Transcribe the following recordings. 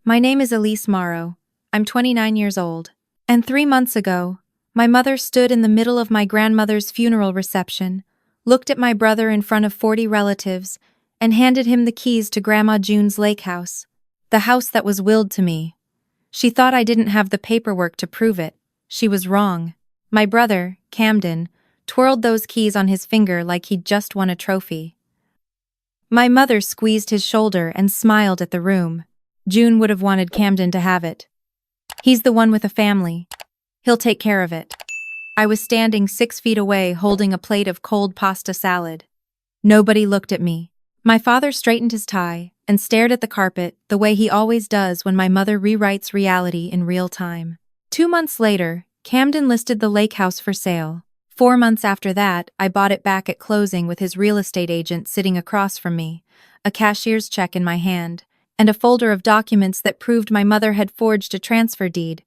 My name is Elise Morrow. I'm 29 years old. And 3 months ago, my mother stood in the middle of my grandmother's funeral reception, looked at my brother in front of 40 relatives, and handed him the keys to Grandma June's lakehouse, the house that was willed to me. She thought I didn't have the paperwork to prove it. She was wrong. My brother, Camden, twirled those keys on his finger like he'd just won a trophy. My mother squeezed his shoulder and smiled at the room. June would have wanted Camden to have it. He's the one with a family. He'll take care of it. I was standing 6 feet away holding a plate of cold pasta salad. Nobody looked at me. My father straightened his tie and stared at the carpet the way he always does when my mother rewrites reality in real time. 2 months later, Camden listed the lake house for sale. 4 months after that, I bought it back at closing with his real estate agent sitting across from me, a cashier's check in my hand, and a folder of documents that proved my mother had forged a transfer deed.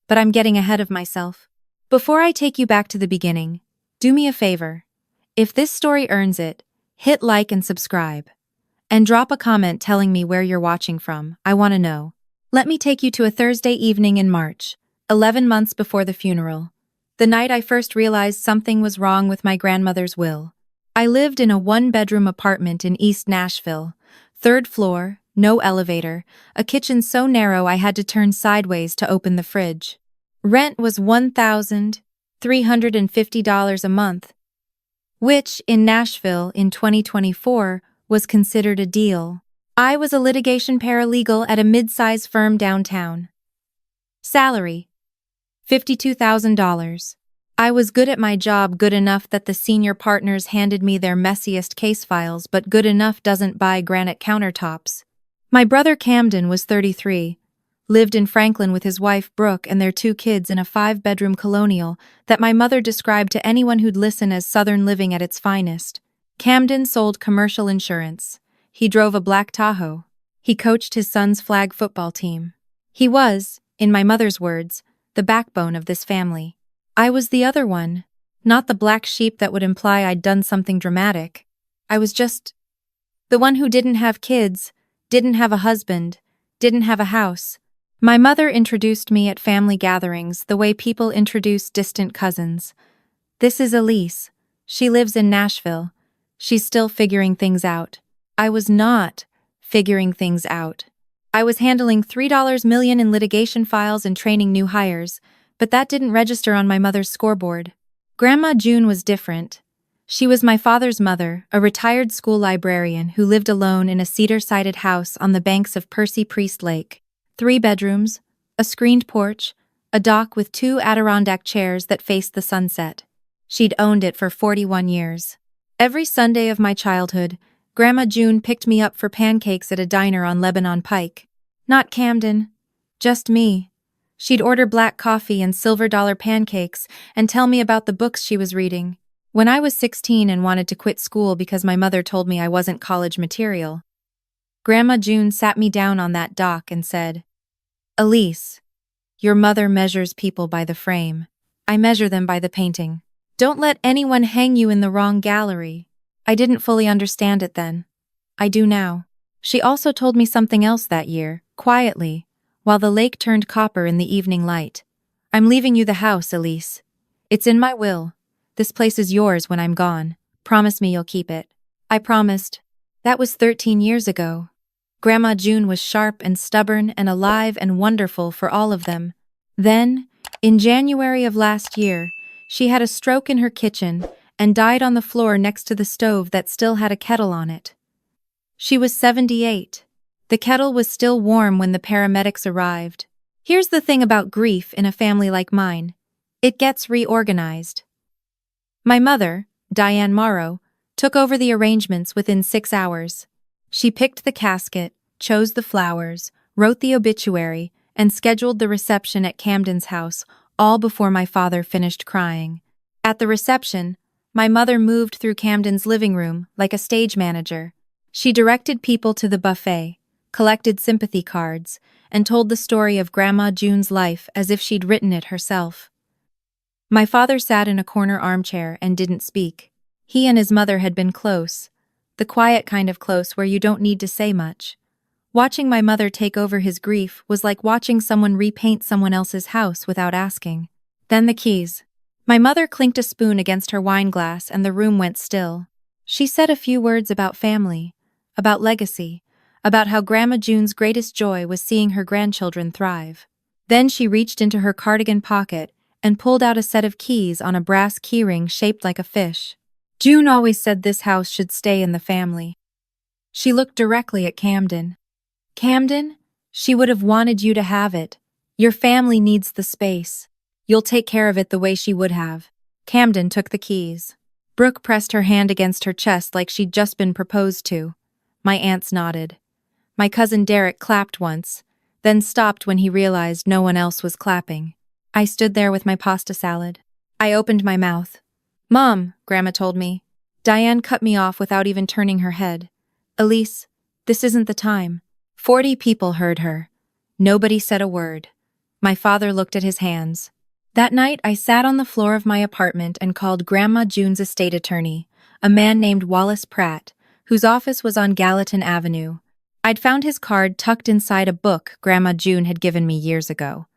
But I'm getting ahead of myself. Before I take you back to the beginning, do me a favor. If this story earns it, hit like and subscribe. And drop a comment telling me where you're watching from. I want to know. Let me take you to a Thursday evening in March, 11 months before the funeral. The night I first realized something was wrong with my grandmother's will. I lived in a one-bedroom apartment in East Nashville, 3rd floor, no elevator, a kitchen so narrow I had to turn sideways to open the fridge. Rent was $1,350 a month, which, in Nashville in 2024, was considered a deal. I was a litigation paralegal at a mid-size firm downtown. Salary: $52,000. I was good at my job, good enough that the senior partners handed me their messiest case files, but good enough doesn't buy granite countertops. My brother Camden was 33, lived in Franklin with his wife Brooke and their 2 kids in a 5-bedroom colonial that my mother described to anyone who'd listen as Southern living at its finest. Camden sold commercial insurance. He drove a black Tahoe. He coached his son's flag football team. He was, in my mother's words, the backbone of this family. I was the other one, not the black sheep that would imply I'd done something dramatic. I was just the one who didn't have kids, didn't have a husband, didn't have a house. My mother introduced me at family gatherings the way people introduce distant cousins. This is Elise. She lives in Nashville. She's still figuring things out. I was not figuring things out. I was handling $3 million in litigation files and training new hires, but that didn't register on my mother's scoreboard. Grandma June was different. She was my father's mother, a retired school librarian who lived alone in a cedar-sided house on the banks of Percy Priest Lake. 3 bedrooms, a screened porch, a dock with 2 Adirondack chairs that faced the sunset. She'd owned it for 41 years. Every Sunday of my childhood, Grandma June picked me up for pancakes at a diner on Lebanon Pike. Not Camden, just me. She'd order black coffee and silver dollar pancakes and tell me about the books she was reading. When I was 16 and wanted to quit school because my mother told me I wasn't college material, Grandma June sat me down on that dock and said, "Elise, your mother measures people by the frame. I measure them by the painting. Don't let anyone hang you in the wrong gallery." I didn't fully understand it then. I do now. She also told me something else that year, quietly, while the lake turned copper in the evening light. "I'm leaving you the house, Elise. It's in my will. This place is yours when I'm gone. Promise me you'll keep it." I promised. That was 13 years ago. Grandma June was sharp and stubborn and alive and wonderful for all of them. Then, in January of last year, she had a stroke in her kitchen and died on the floor next to the stove that still had a kettle on it. She was 78. The kettle was still warm when the paramedics arrived. Here's the thing about grief in a family like mine. It gets reorganized. My mother, Diane Morrow, took over the arrangements within 6 hours. She picked the casket, chose the flowers, wrote the obituary, and scheduled the reception at Camden's house, all before my father finished crying. At the reception, my mother moved through Camden's living room like a stage manager. She directed people to the buffet, collected sympathy cards, and told the story of Grandma June's life as if she'd written it herself. My father sat in a corner armchair and didn't speak. He and his mother had been close, the quiet kind of close where you don't need to say much. Watching my mother take over his grief was like watching someone repaint someone else's house without asking. Then the keys. My mother clinked a spoon against her wine glass and the room went still. She said a few words about family, about legacy, about how Grandma June's greatest joy was seeing her grandchildren thrive. Then she reached into her cardigan pocket and pulled out a set of keys on a brass keyring shaped like a fish. June always said this house should stay in the family. She looked directly at Camden. Camden, she would have wanted you to have it. Your family needs the space. You'll take care of it the way she would have. Camden took the keys. Brooke pressed her hand against her chest like she'd just been proposed to. My aunts nodded. My cousin Derek clapped once, then stopped when he realized no one else was clapping. I stood there with my pasta salad. I opened my mouth. "Mom," Grandma told me. Diane cut me off without even turning her head. "Elise, this isn't the time." 40 people heard her. Nobody said a word. My father looked at his hands. That night, I sat on the floor of my apartment and called Grandma June's estate attorney, a man named Wallace Pratt, whose office was on Gallatin Avenue. I'd found his card tucked inside a book Grandma June had given me years ago.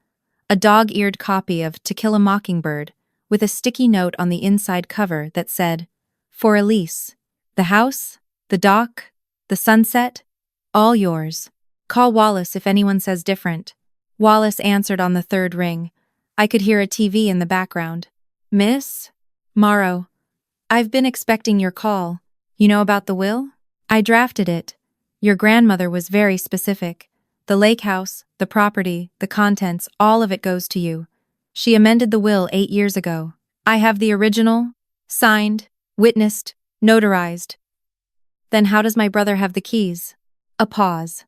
A dog-eared copy of To Kill a Mockingbird, with a sticky note on the inside cover that said, "For Elise. The house, the dock, the sunset, all yours. Call Wallace if anyone says different." Wallace answered on the third ring. I could hear a TV in the background. "Miss Morrow, I've been expecting your call. You know about the will? I drafted it. Your grandmother was very specific. The lake house, the property, the contents, all of it goes to you. She amended the will 8 years ago. I have the original, signed, witnessed, notarized." "Then how does my brother have the keys?" A pause.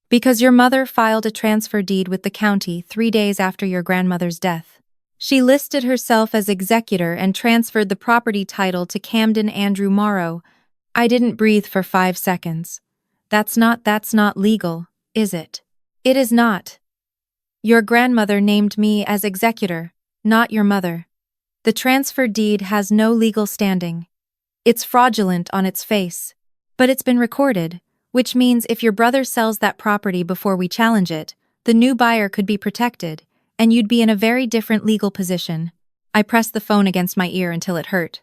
"Because your mother filed a transfer deed with the county 3 days after your grandmother's death. She listed herself as executor and transferred the property title to Camden Andrew Morrow." I didn't breathe for 5 seconds. That's not legal, is it?" "It is not. Your grandmother named me as executor, not your mother. The transfer deed has no legal standing. It's fraudulent on its face. But it's been recorded, which means if your brother sells that property before we challenge it, the new buyer could be protected, and you'd be in a very different legal position." I pressed the phone against my ear until it hurt.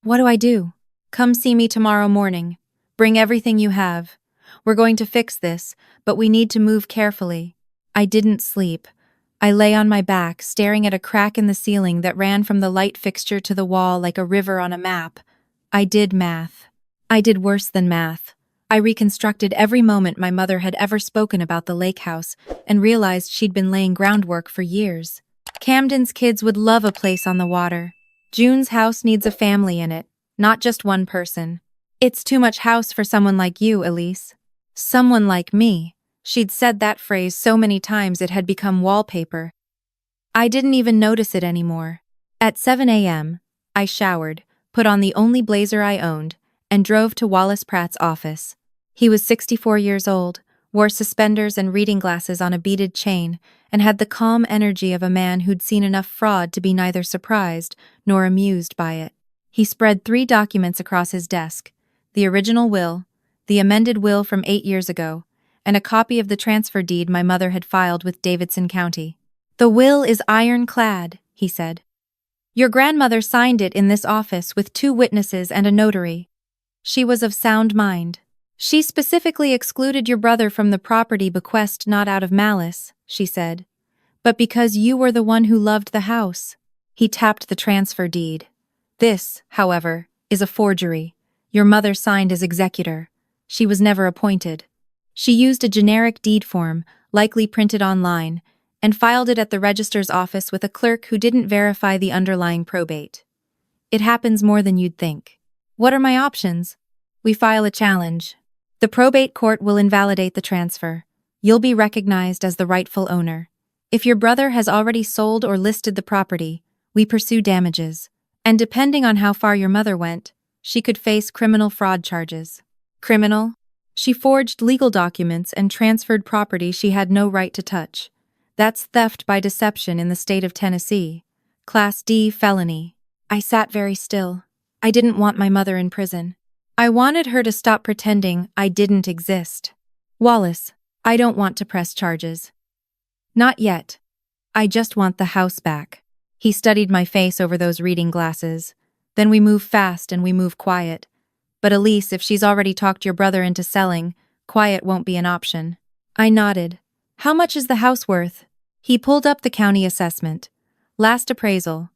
"What do I do?" "Come see me tomorrow morning. Bring everything you have. We're going to fix this, but we need to move carefully." I didn't sleep. I lay on my back, staring at a crack in the ceiling that ran from the light fixture to the wall like a river on a map. I did math. I did worse than math. I reconstructed every moment my mother had ever spoken about the lake house and realized she'd been laying groundwork for years. Camden's kids would love a place on the water. June's house needs a family in it, not just one person. "It's too much house for someone like you, Elise." Someone like me. She'd said that phrase so many times it had become wallpaper. I didn't even notice it anymore. At 7 a.m., I showered, put on the only blazer I owned, and drove to Wallace Pratt's office. He was 64 years old, wore suspenders and reading glasses on a beaded chain, and had the calm energy of a man who'd seen enough fraud to be neither surprised nor amused by it. He spread 3 documents across his desk: the original will, the amended will from 8 years ago, and a copy of the transfer deed my mother had filed with Davidson County. "The will is ironclad," he said. "Your grandmother signed it in this office with 2 witnesses and a notary. She was of sound mind. She specifically excluded your brother from the property bequest not out of malice," she said, "but because you were the one who loved the house." He tapped the transfer deed. "This, however, is a forgery. Your mother signed as executor. She was never appointed. She used a generic deed form, likely printed online, and filed it at the register's office with a clerk who didn't verify the underlying probate. It happens more than you'd think." "What are my options?" "We file a challenge. The probate court will invalidate the transfer. You'll be recognized as the rightful owner. If your brother has already sold or listed the property, we pursue damages. And depending on how far your mother went, she could face criminal fraud charges." "Criminal?" "She forged legal documents and transferred property she had no right to touch. That's theft by deception in the state of Tennessee. Class D felony." I sat very still. I didn't want my mother in prison. I wanted her to stop pretending I didn't exist. Wallace, I don't want to press charges. Not yet. I just want the house back. He studied my face over those reading glasses. Then we move fast and we move quiet. But Elise, if she's already talked your brother into selling, quiet won't be an option. I nodded. How much is the house worth? He pulled up the county assessment. Last appraisal,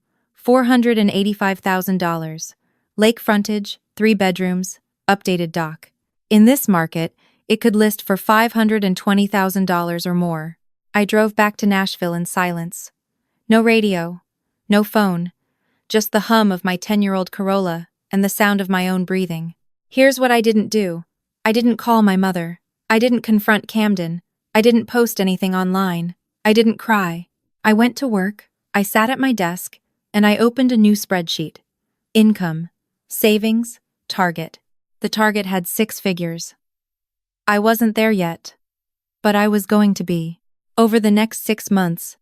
$485,000. Lake frontage, 3 bedrooms, updated dock. In this market, it could list for $520,000 or more. I drove back to Nashville in silence. No radio, no phone, just the hum of my 10-year-old Corolla and the sound of my own breathing. Here's what I didn't do. I didn't call my mother. I didn't confront Camden. I didn't post anything online. I didn't cry. I went to work, I sat at my desk, and I opened a new spreadsheet. Income, savings, target. The target had 6 figures. I wasn't there yet, but I was going to be. Over the next 6 months,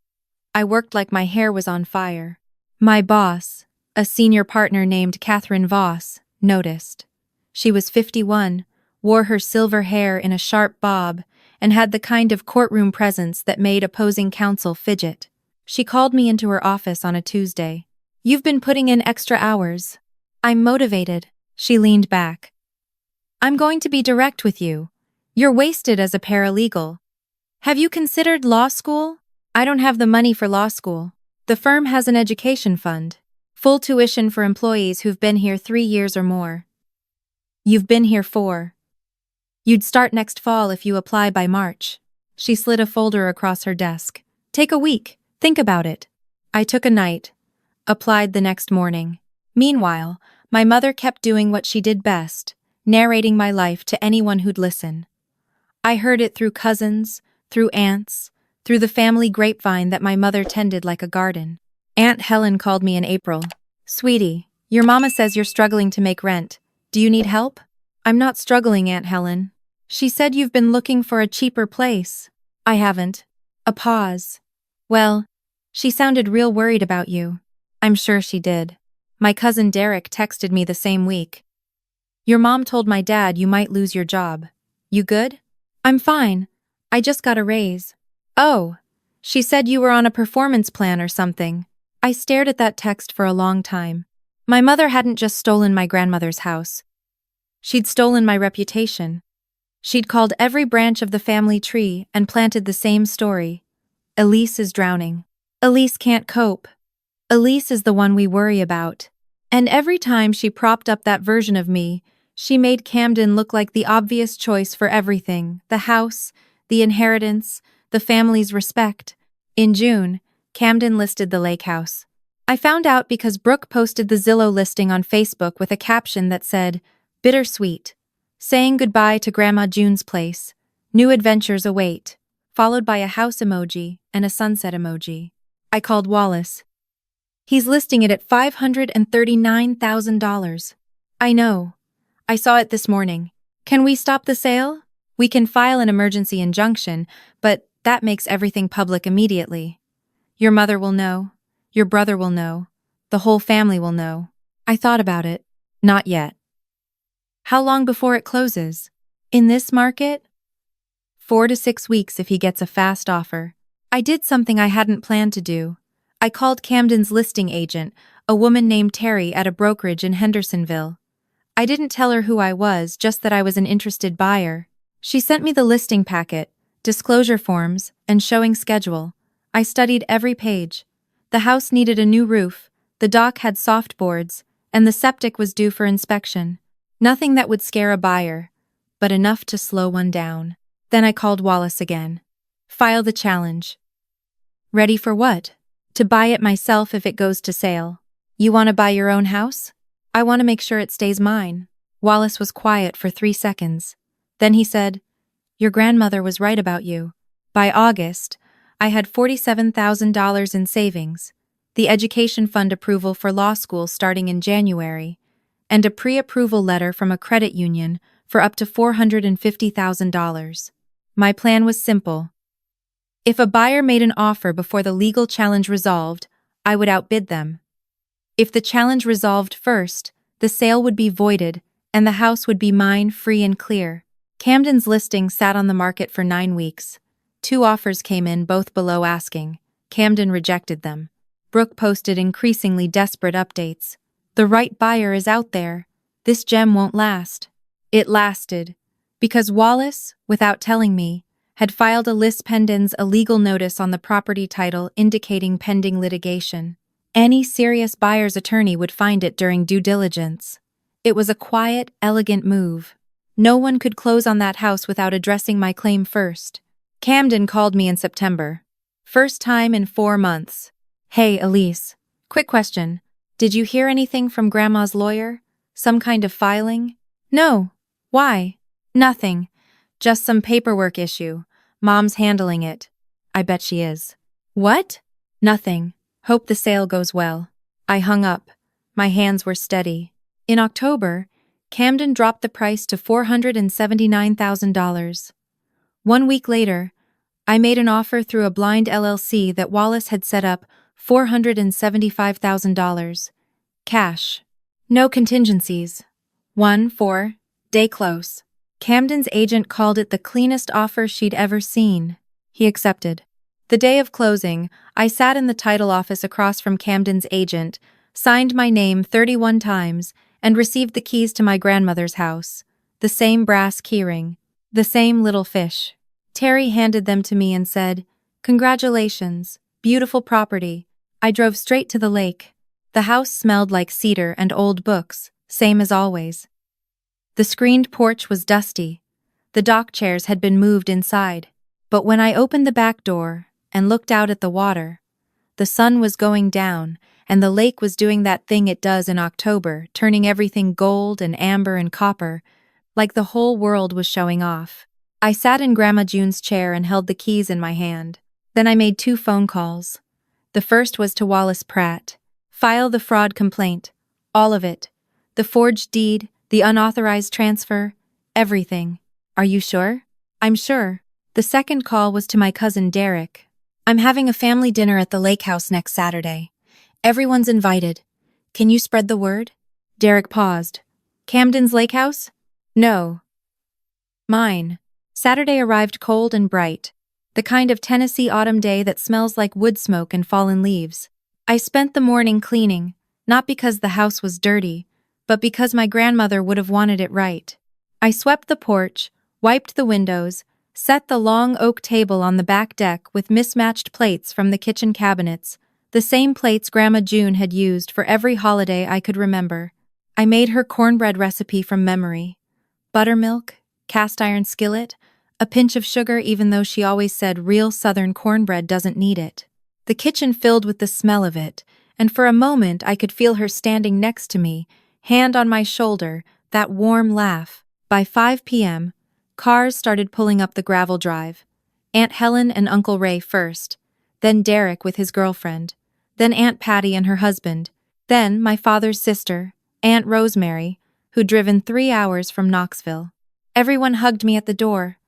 I worked like my hair was on fire. My boss, a senior partner named Catherine Voss, noticed. She was 51, wore her silver hair in a sharp bob, and had the kind of courtroom presence that made opposing counsel fidget. She called me into her office on a Tuesday. You've been putting in extra hours. I'm motivated. She leaned back. I'm going to be direct with you. You're wasted as a paralegal. Have you considered law school? I don't have the money for law school. The firm has an education fund. Full tuition for employees who've been here 3 years or more. You've been here 4. You'd start next fall if you apply by March. She slid a folder across her desk. Take a week. Think about it. I took a night. Applied the next morning. Meanwhile, my mother kept doing what she did best, narrating my life to anyone who'd listen. I heard it through cousins, through aunts, through the family grapevine that my mother tended like a garden. Aunt Helen called me in April. Sweetie, your mama says you're struggling to make rent. Do you need help? I'm not struggling, Aunt Helen. She said you've been looking for a cheaper place. I haven't. A pause. Well, she sounded real worried about you. I'm sure she did. My cousin Derek texted me the same week. Your mom told my dad you might lose your job. You good? I'm fine. I just got a raise. Oh, she said you were on a performance plan or something. I stared at that text for a long time. My mother hadn't just stolen my grandmother's house. She'd stolen my reputation. She'd called every branch of the family tree and planted the same story. Elise is drowning. Elise can't cope. Elise is the one we worry about. And every time she propped up that version of me, she made Camden look like the obvious choice for everything: the house, the inheritance, the family's respect. In June, Camden listed the lakehouse. I found out because Brooke posted the Zillow listing on Facebook with a caption that said, "Bittersweet. Saying goodbye to Grandma June's place. New adventures await," followed by a house emoji and a sunset emoji. I called Wallace. He's listing it at $539,000. I know. I saw it this morning. Can we stop the sale? We can file an emergency injunction, but that makes everything public immediately. Your mother will know. Your brother will know. The whole family will know. I thought about it. Not yet. How long before it closes? In this market? 4 to 6 weeks if he gets a fast offer. I did something I hadn't planned to do. I called Camden's listing agent, a woman named Terry at a brokerage in Hendersonville. I didn't tell her who I was, just that I was an interested buyer. She sent me the listing packet, disclosure forms, and showing schedule. I studied every page. The house needed a new roof, the dock had soft boards, and the septic was due for inspection. Nothing that would scare a buyer, but enough to slow one down. Then I called Wallace again. File the challenge. Ready for what? To buy it myself if it goes to sale. You want to buy your own house? I want to make sure it stays mine. Wallace was quiet for 3 seconds. Then he said, Your grandmother was right about you. By August, I had $47,000 in savings, the education fund approval for law school starting in January, and a pre-approval letter from a credit union for up to $450,000. My plan was simple. If a buyer made an offer before the legal challenge resolved, I would outbid them. If the challenge resolved first, the sale would be voided and the house would be mine free and clear. Camden's listing sat on the market for 9 weeks. 2 offers came in, both below asking. Camden rejected them. Brooke posted increasingly desperate updates. The right buyer is out there. This gem won't last. It lasted. Because Wallace, without telling me, had filed a lis pendens illegal notice on the property title indicating pending litigation. Any serious buyer's attorney would find it during due diligence. It was a quiet, elegant move. No one could close on that house without addressing my claim first. Camden called me in September. First time in 4 months. Hey, Elise. Quick question. Did you hear anything from Grandma's lawyer? Some kind of filing? No. Why? Nothing. Just some paperwork issue. Mom's handling it. I bet she is. What? Nothing. Hope the sale goes well. I hung up. My hands were steady. In October, Camden dropped the price to $479,000. 1 week later, I made an offer through a blind LLC that Wallace had set up, $475,000. Cash. No contingencies. 1-4-day close. Camden's agent called it the cleanest offer she'd ever seen. He accepted. The day of closing, I sat in the title office across from Camden's agent, signed my name 31 times, and received the keys to my grandmother's house. The same brass keyring. The same little fish. Terry handed them to me and said, "Congratulations, beautiful property." I drove straight to the lake. The house smelled like cedar and old books, same as always. The screened porch was dusty. The dock chairs had been moved inside. But when I opened the back door and looked out at the water, the sun was going down, and the lake was doing that thing it does in October, turning everything gold and amber and copper, like the whole world was showing off. I sat in Grandma June's chair and held the keys in my hand. Then I made 2 phone calls. The first was to Wallace Pratt. File the fraud complaint. All of it. The forged deed, the unauthorized transfer, everything. Are you sure? I'm sure. The second call was to my cousin Derek. I'm having a family dinner at the lakehouse next Saturday. Everyone's invited. Can you spread the word? Derek paused. Camden's lakehouse? No. Mine. Saturday arrived cold and bright. The kind of Tennessee autumn day that smells like wood smoke and fallen leaves. I spent the morning cleaning, not because the house was dirty, but because my grandmother would have wanted it right. I swept the porch, wiped the windows, set the long oak table on the back deck with mismatched plates from the kitchen cabinets, the same plates Grandma June had used for every holiday I could remember. I made her cornbread recipe from memory. Buttermilk, cast iron skillet, a pinch of sugar even though she always said real Southern cornbread doesn't need it. The kitchen filled with the smell of it, and for a moment I could feel her standing next to me, hand on my shoulder, that warm laugh. By 5 p.m., cars started pulling up the gravel drive. Aunt Helen and Uncle Ray first, then Derek with his girlfriend, then Aunt Patty and her husband, then my father's sister, Aunt Rosemary, who'd driven 3 hours from Knoxville. Everyone hugged me at the door.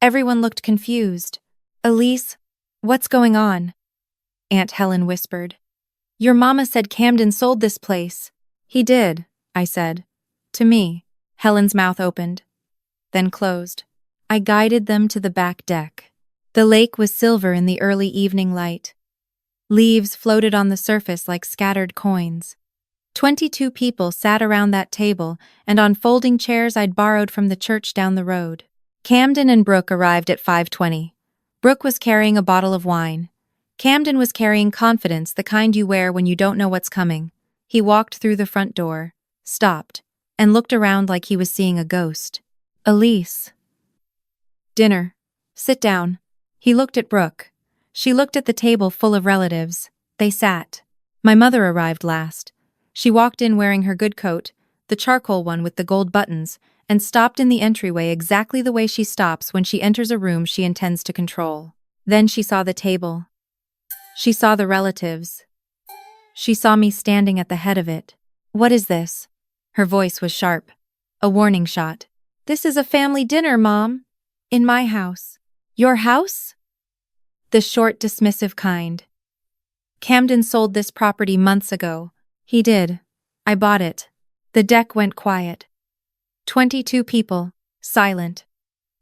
Everyone looked confused. Elise, what's going on? Aunt Helen whispered. Your mama said Camden sold this place. He did, I said. To me. Helen's mouth opened, then closed. I guided them to the back deck. The lake was silver in the early evening light. Leaves floated on the surface like scattered coins. 22 people sat around that table and on folding chairs I'd borrowed from the church down the road. Camden and Brooke arrived at 5:20. Brooke was carrying a bottle of wine. Camden was carrying confidence, the kind you wear when you don't know what's coming. He walked through the front door, stopped, and looked around like he was seeing a ghost. Elise. Dinner. Sit down. He looked at Brooke. She looked at the table full of relatives. They sat. My mother arrived last. She walked in wearing her good coat, the charcoal one with the gold buttons, and stopped in the entryway exactly the way she stops when she enters a room she intends to control. Then she saw the table. She saw the relatives. She saw me standing at the head of it. What is this? Her voice was sharp. A warning shot. This is a family dinner, Mom. In my house. Your house? The short, dismissive kind. Camden sold this property months ago. He did. I bought it. The deck went quiet. 22 people, silent.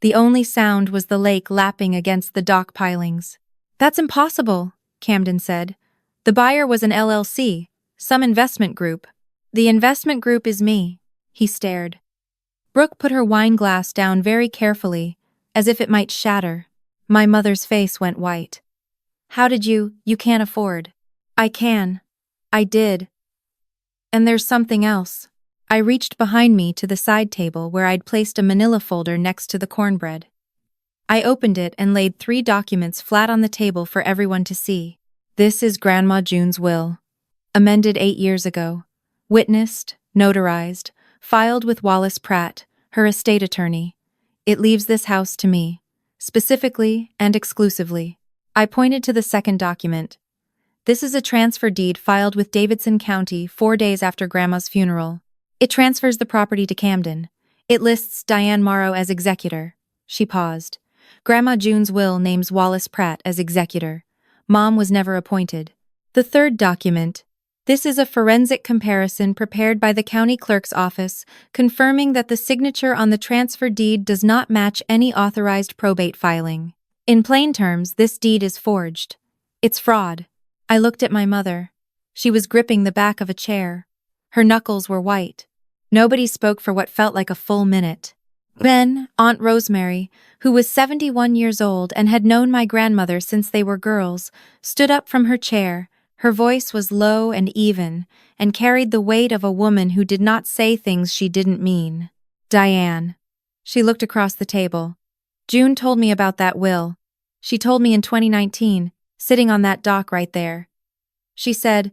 The only sound was the lake lapping against the dock pilings. "That's impossible," Camden said. "The buyer was an LLC, some investment group." "The investment group is me." He stared. Brooke put her wine glass down very carefully, as if it might shatter. My mother's face went white. "How did you can't afford." "I can. I did. And there's something else." I reached behind me to the side table where I'd placed a manila folder next to the cornbread. I opened it and laid 3 documents flat on the table for everyone to see. "This is Grandma June's will. Amended 8 years ago. Witnessed, notarized, filed with Wallace Pratt, her estate attorney. It leaves this house to me, specifically and exclusively." I pointed to the second document. "This is a transfer deed filed with Davidson County 4 days after Grandma's funeral. It transfers the property to Camden. It lists Diane Morrow as executor." She paused. "Grandma June's will names Wallace Pratt as executor. Mom was never appointed." The third document. "This is a forensic comparison prepared by the county clerk's office, confirming that the signature on the transfer deed does not match any authorized probate filing. In plain terms, this deed is forged. It's fraud." I looked at my mother. She was gripping the back of a chair. Her knuckles were white. Nobody spoke for what felt like a full minute. Then, Aunt Rosemary, who was 71 years old and had known my grandmother since they were girls, stood up from her chair. Her voice was low and even, and carried the weight of a woman who did not say things she didn't mean. "Diane." She looked across the table. "June told me about that will. She told me in 2019, sitting on that dock right there. She said,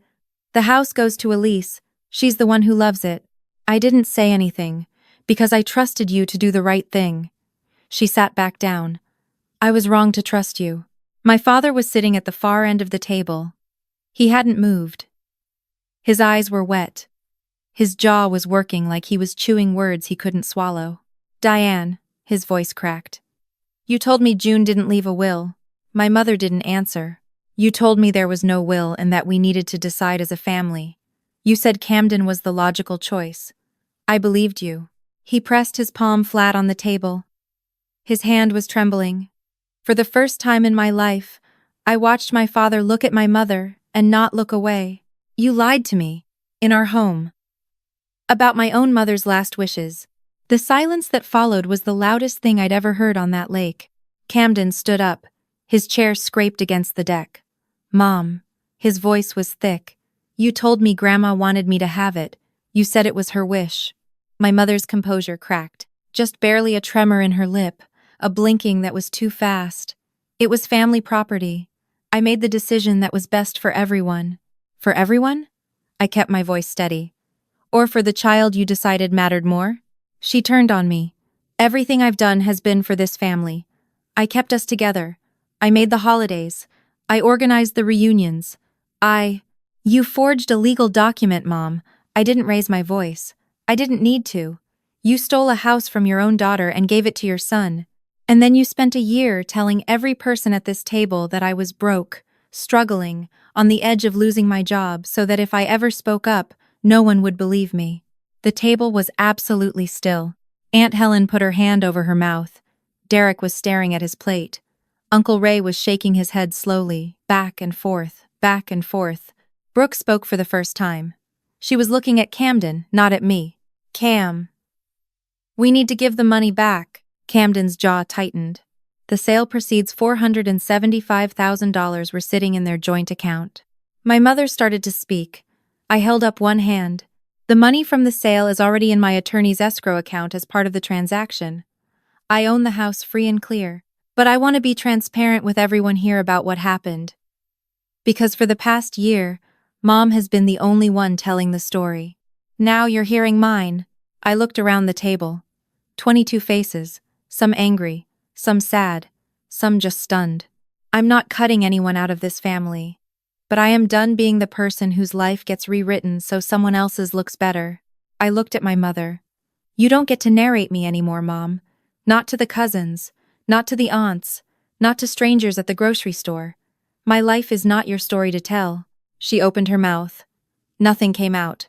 'The house goes to Elise. She's the one who loves it.' I didn't say anything, because I trusted you to do the right thing." She sat back down. "I was wrong to trust you." My father was sitting at the far end of the table. He hadn't moved. His eyes were wet. His jaw was working like he was chewing words he couldn't swallow. "Diane," his voice cracked. "You told me June didn't leave a will." My mother didn't answer. "You told me there was no will and that we needed to decide as a family. You said Camden was the logical choice. I believed you." He pressed his palm flat on the table. His hand was trembling. For the first time in my life, I watched my father look at my mother and not look away. "You lied to me. In our home. About my own mother's last wishes." The silence that followed was the loudest thing I'd ever heard on that lake. Camden stood up. His chair scraped against the deck. "Mom." His voice was thick. "You told me Grandma wanted me to have it. You said it was her wish." My mother's composure cracked. Just barely a tremor in her lip, a blinking that was too fast. "It was family property. I made the decision that was best for everyone." "For everyone?" I kept my voice steady. "Or for the child you decided mattered more?" She turned on me. "Everything I've done has been for this family. I kept us together. I made the holidays. I organized the reunions. You forged a legal document, Mom." I didn't raise my voice. I didn't need to. "You stole a house from your own daughter and gave it to your son. And then you spent a year telling every person at this table that I was broke, struggling, on the edge of losing my job so that if I ever spoke up, no one would believe me." The table was absolutely still. Aunt Helen put her hand over her mouth. Derek was staring at his plate. Uncle Ray was shaking his head slowly, back and forth, back and forth. Brooke spoke for the first time. She was looking at Camden, not at me. "Cam. We need to give the money back." Camden's jaw tightened. The sale proceeds $475,000 were sitting in their joint account. My mother started to speak. I held up one hand. "The money from the sale is already in my attorney's escrow account as part of the transaction. I own the house free and clear. But I want to be transparent with everyone here about what happened. Because for the past year, Mom has been the only one telling the story. Now you're hearing mine." I looked around the table. 22 faces, some angry, some sad, some just stunned. "I'm not cutting anyone out of this family. But I am done being the person whose life gets rewritten so someone else's looks better." I looked at my mother. "You don't get to narrate me anymore, Mom. Not to the cousins. Not to the aunts, not to strangers at the grocery store. My life is not your story to tell." She opened her mouth. Nothing came out.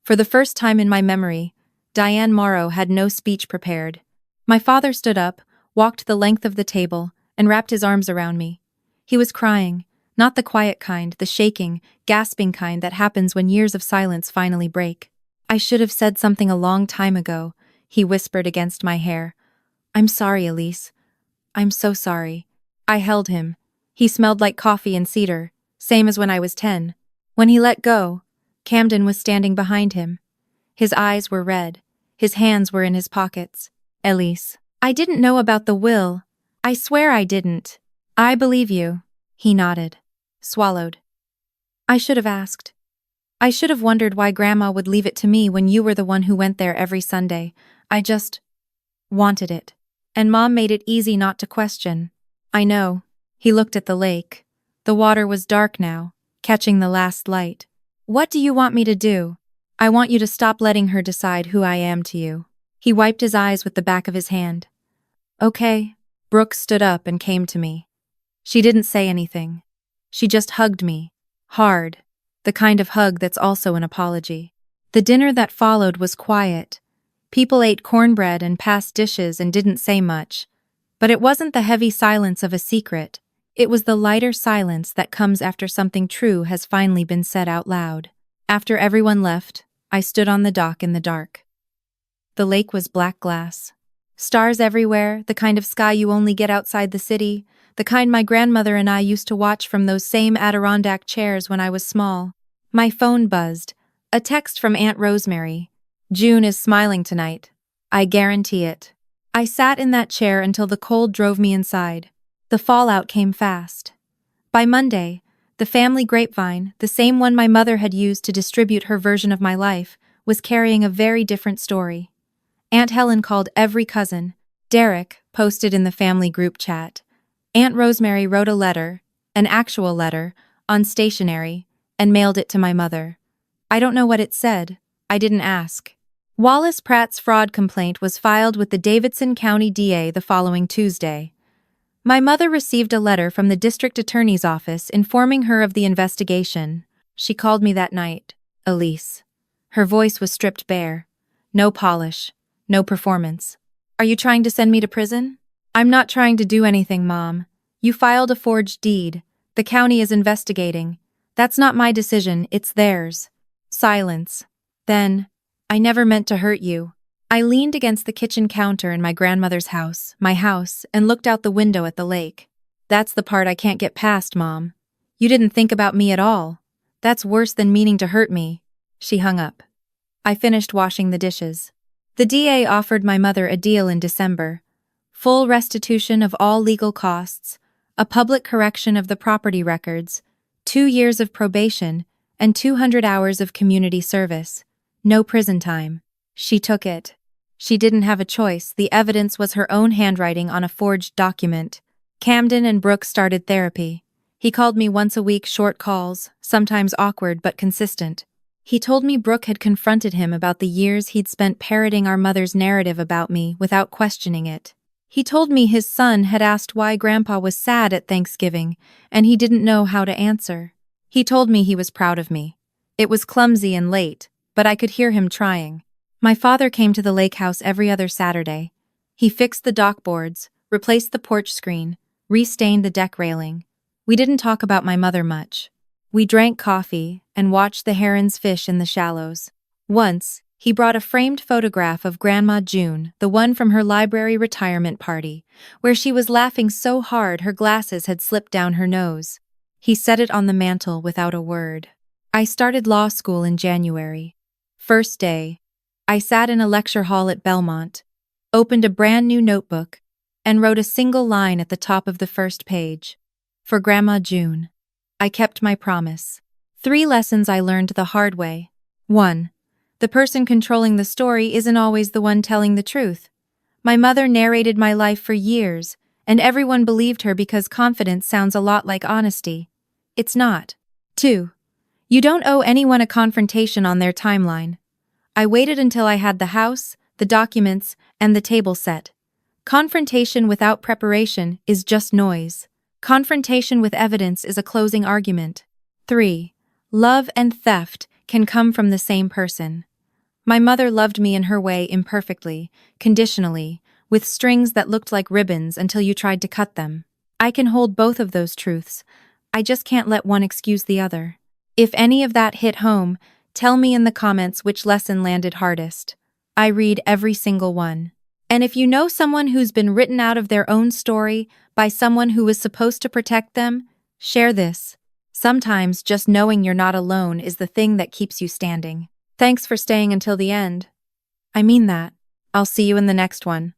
For the first time in my memory, Diane Morrow had no speech prepared. My father stood up, walked the length of the table, and wrapped his arms around me. He was crying, not the quiet kind, the shaking, gasping kind that happens when years of silence finally break. "I should have said something a long time ago," he whispered against my hair. "I'm sorry, Elise. I'm so sorry." I held him. He smelled like coffee and cedar, same as when I was 10. When he let go, Camden was standing behind him. His eyes were red. His hands were in his pockets. "Elise, I didn't know about the will. I swear I didn't." "I believe you." He nodded. Swallowed. "I should have asked. I should have wondered why Grandma would leave it to me when you were the one who went there every Sunday. I just wanted it. And Mom made it easy not to question." "I know." He looked at the lake. The water was dark now, catching the last light. "What do you want me to do?" "I want you to stop letting her decide who I am to you." He wiped his eyes with the back of his hand. "Okay." Brooke stood up and came to me. She didn't say anything. She just hugged me. Hard. The kind of hug that's also an apology. The dinner that followed was quiet. People ate cornbread and passed dishes and didn't say much. But it wasn't the heavy silence of a secret. It was the lighter silence that comes after something true has finally been said out loud. After everyone left, I stood on the dock in the dark. The lake was black glass. Stars everywhere, the kind of sky you only get outside the city, the kind my grandmother and I used to watch from those same Adirondack chairs when I was small. My phone buzzed. A text from Aunt Rosemary. "June is smiling tonight. I guarantee it." I sat in that chair until the cold drove me inside. The fallout came fast. By Monday, the family grapevine, the same one my mother had used to distribute her version of my life, was carrying a very different story. Aunt Helen called every cousin. Derek posted in the family group chat. Aunt Rosemary wrote a letter, an actual letter, on stationery, and mailed it to my mother. I don't know what it said. I didn't ask. Wallace Pratt's fraud complaint was filed with the Davidson County DA the following Tuesday. My mother received a letter from the district attorney's office informing her of the investigation. She called me that night, Elise. Her voice was stripped bare. No polish. No performance. "Are you trying to send me to prison?" "I'm not trying to do anything, Mom. You filed a forged deed. The county is investigating. That's not my decision, it's theirs." Silence. Then, "I never meant to hurt you." I leaned against the kitchen counter in my grandmother's house, my house, and looked out the window at the lake. "That's the part I can't get past, Mom. You didn't think about me at all. That's worse than meaning to hurt me." She hung up. I finished washing the dishes. The DA offered my mother a deal in December. Full restitution of all legal costs, a public correction of the property records, 2 years of probation, and 200 hours of community service. No prison time. She took it. She didn't have a choice. The evidence was her own handwriting on a forged document. Camden and Brooke started therapy. He called me once a week, short calls, sometimes awkward but consistent. He told me Brooke had confronted him about the years he'd spent parroting our mother's narrative about me without questioning it. He told me his son had asked why Grandpa was sad at Thanksgiving, and he didn't know how to answer. He told me he was proud of me. It was clumsy and late, but I could hear him trying. My father came to the lakehouse every other Saturday. He fixed the dock boards, replaced the porch screen, restained the deck railing. We didn't talk about my mother much. We drank coffee and watched the herons fish in the shallows. Once, he brought a framed photograph of Grandma June, the one from her library retirement party, where she was laughing so hard her glasses had slipped down her nose. He set it on the mantel without a word. I started law school in January. First day, I sat in a lecture hall at Belmont, opened a brand new notebook, and wrote a single line at the top of the first page. For Grandma June. I kept my promise. 3 lessons I learned the hard way. 1. The person controlling the story isn't always the one telling the truth. My mother narrated my life for years, and everyone believed her because confidence sounds a lot like honesty. It's not. 2. You don't owe anyone a confrontation on their timeline. I waited until I had the house, the documents, and the table set. Confrontation without preparation is just noise. Confrontation with evidence is a closing argument. 3. Love and theft can come from the same person. My mother loved me in her way imperfectly, conditionally, with strings that looked like ribbons until you tried to cut them. I can hold both of those truths. I just can't let one excuse the other. If any of that hit home, tell me in the comments which lesson landed hardest. I read every single one. And if you know someone who's been written out of their own story by someone who was supposed to protect them, share this. Sometimes just knowing you're not alone is the thing that keeps you standing. Thanks for staying until the end. I mean that. I'll see you in the next one.